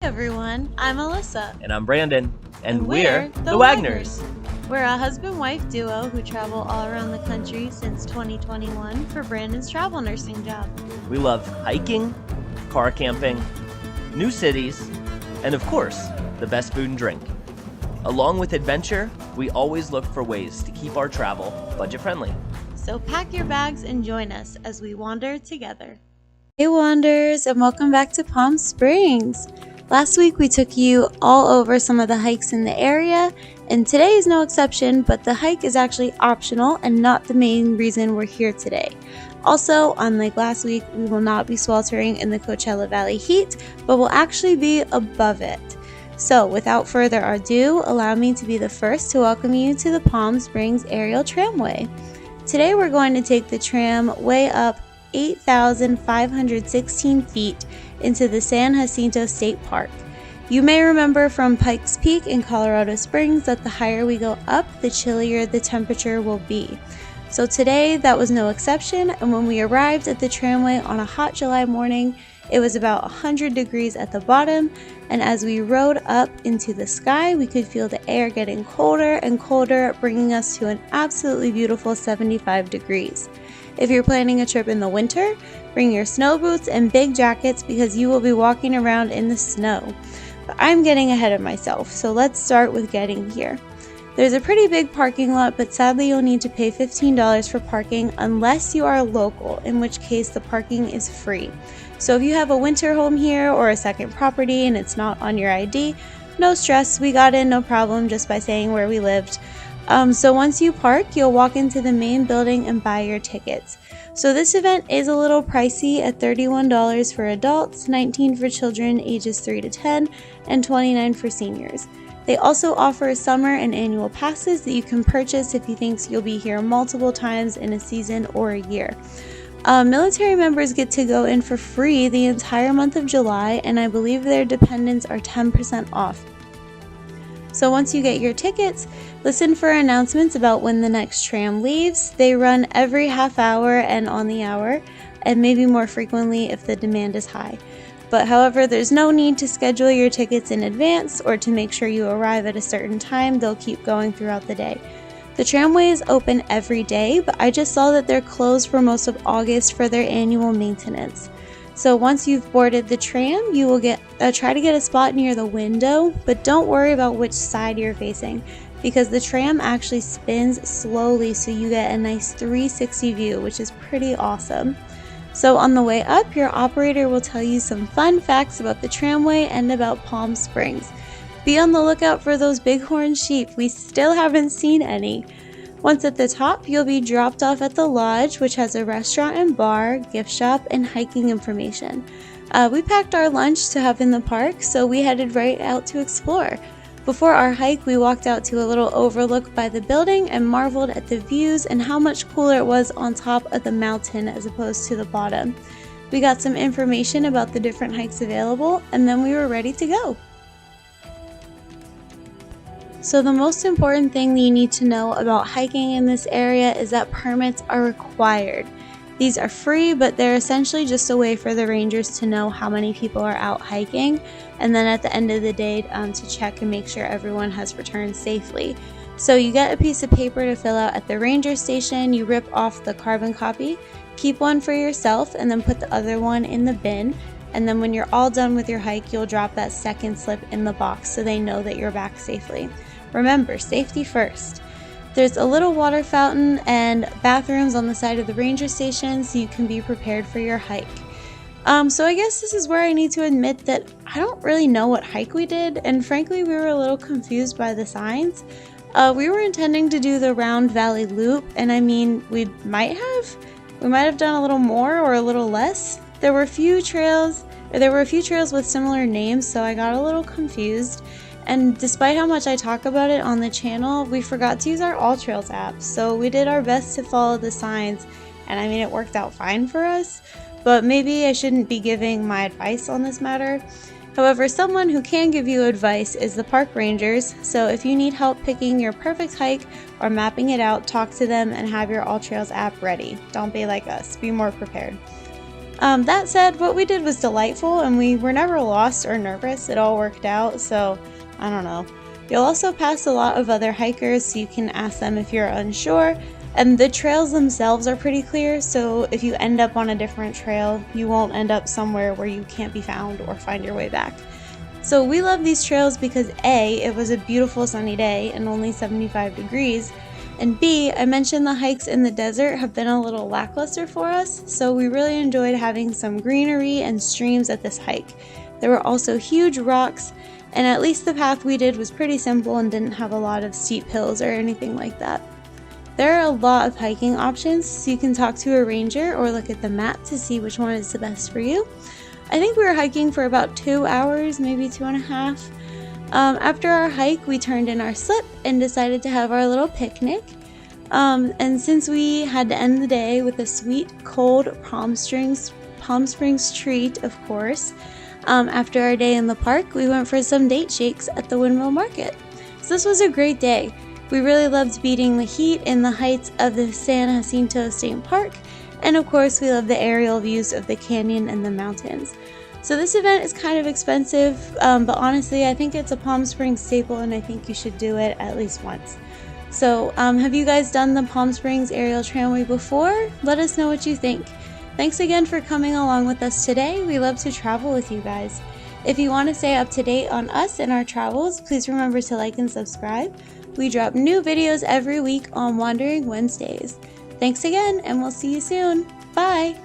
Everyone, I'm Alyssa. And I'm Brandon. And we're the Wagners. We're a husband-wife duo who travel all around the country since 2021 for Brandon's travel nursing job. We love hiking, car camping, new cities, and of course, the best food and drink. Along with adventure, we always look for ways to keep our travel budget-friendly. So pack your bags and join us as we wander together. Hey Wanderers, and welcome back to Palm Springs. Last week we took you all over some of the hikes in the area, and today is no exception, but the hike is actually optional and not the main reason we're here today. Also, unlike last week, we will not be sweltering in the Coachella Valley heat, but will actually be above it. So without further ado, allow me to be the first to welcome you to the Palm Springs Aerial Tramway. Today we're going to take the tram way up 8,516 feet into the San Jacinto State Park. You may remember from Pikes Peak in Colorado Springs that the higher we go up, the chillier the temperature will be. So today that was no exception, and when we arrived at the tramway on a hot July morning, it was about 100 degrees at the bottom, and as we rode up into the sky, we could feel the air getting colder and colder, bringing us to an absolutely beautiful 75 degrees. If you're planning a trip in the winter, bring your snow boots and big jackets because you will be walking around in the snow. But I'm getting ahead of myself, so let's start with getting here. There's a pretty big parking lot, but sadly you'll need to pay $15 for parking unless you are local, in which case the parking is free. So if you have a winter home here or a second property and it's not on your ID, no stress, we got in no problem just by saying where we lived. So once you park, you'll walk into the main building and buy your tickets. So this event is a little pricey at $31 for adults, $19 for children ages 3 to 10, and $29 for seniors. They also offer summer and annual passes that you can purchase if you think you'll be here multiple times in a season or a year. Military members get to go in for free the entire month of July, and I believe their dependents are 10% off. So once you get your tickets, listen for announcements about when the next tram leaves. They run every half hour and on the hour, and maybe more frequently if the demand is high. But however, there's no need to schedule your tickets in advance or to make sure you arrive at a certain time. They'll keep going throughout the day. The tramway is open every day, but I just saw that they're closed for most of August for their annual maintenance. So once you've boarded the tram, you will try to get a spot near the window, but don't worry about which side you're facing because the tram actually spins slowly so you get a nice 360 view, which is pretty awesome. So on the way up, your operator will tell you some fun facts about the tramway and about Palm Springs. Be on the lookout for those bighorn sheep. We still haven't seen any. Once at the top, you'll be dropped off at the lodge, which has a restaurant and bar, gift shop, and hiking information. We packed our lunch to have in the park, so we headed right out to explore. Before our hike, we walked out to a little overlook by the building and marveled at the views and how much cooler it was on top of the mountain as opposed to the bottom. We got some information about the different hikes available, and then we were ready to go. So the most important thing that you need to know about hiking in this area is that permits are required. These are free, but they're essentially just a way for the rangers to know how many people are out hiking, and then at the end of the day to check and make sure everyone has returned safely. So you get a piece of paper to fill out at the ranger station, you rip off the carbon copy, keep one for yourself, and then put the other one in the bin. And then when you're all done with your hike, you'll drop that second slip in the box so they know that you're back safely. Remember, safety first. There's a little water fountain and bathrooms on the side of the ranger station so you can be prepared for your hike. So I guess this is where I need to admit that I don't really know what hike we did, and frankly we were a little confused by the signs. We were intending to do the Round Valley Loop, and I mean we might have done a little more or a little less. There were a few trails with similar names, so I got a little confused. And despite how much I talk about it on the channel, we forgot to use our All Trails app. So we did our best to follow the signs, and I mean it worked out fine for us, but maybe I shouldn't be giving my advice on this matter. However, someone who can give you advice is the park rangers, so if you need help picking your perfect hike or mapping it out, talk to them and have your All Trails app ready. Don't be like us, be more prepared. That said, what we did was delightful and we were never lost or nervous. It all worked out, so I don't know. You'll also pass a lot of other hikers, so you can ask them if you're unsure. And the trails themselves are pretty clear, so if you end up on a different trail, you won't end up somewhere where you can't be found or find your way back. So we love these trails because A, it was a beautiful sunny day and only 75 degrees, and B, I mentioned the hikes in the desert have been a little lackluster for us, so we really enjoyed having some greenery and streams at this hike. There were also huge rocks, and at least the path we did was pretty simple and didn't have a lot of steep hills or anything like that. There are a lot of hiking options, so you can talk to a ranger or look at the map to see which one is the best for you. I think we were hiking for about 2 hours, maybe 2.5. After our hike, we turned in our slip and decided to have our little picnic. And since we had to end the day with a sweet, cold Palm Springs treat, of course, after our day in the park, we went for some date shakes at the Windmill Market. So this was a great day. We really loved beating the heat in the heights of the San Jacinto State Park, and of course we love the aerial views of the canyon and the mountains. So this event is kind of expensive, but honestly I think it's a Palm Springs staple and I think you should do it at least once. So have you guys done the Palm Springs Aerial Tramway before? Let us know what you think. Thanks again for coming along with us today. We love to travel with you guys. If you want to stay up to date on us and our travels, please remember to like and subscribe. We drop new videos every week on Wandering Wednesdays. Thanks again, and we'll see you soon. Bye!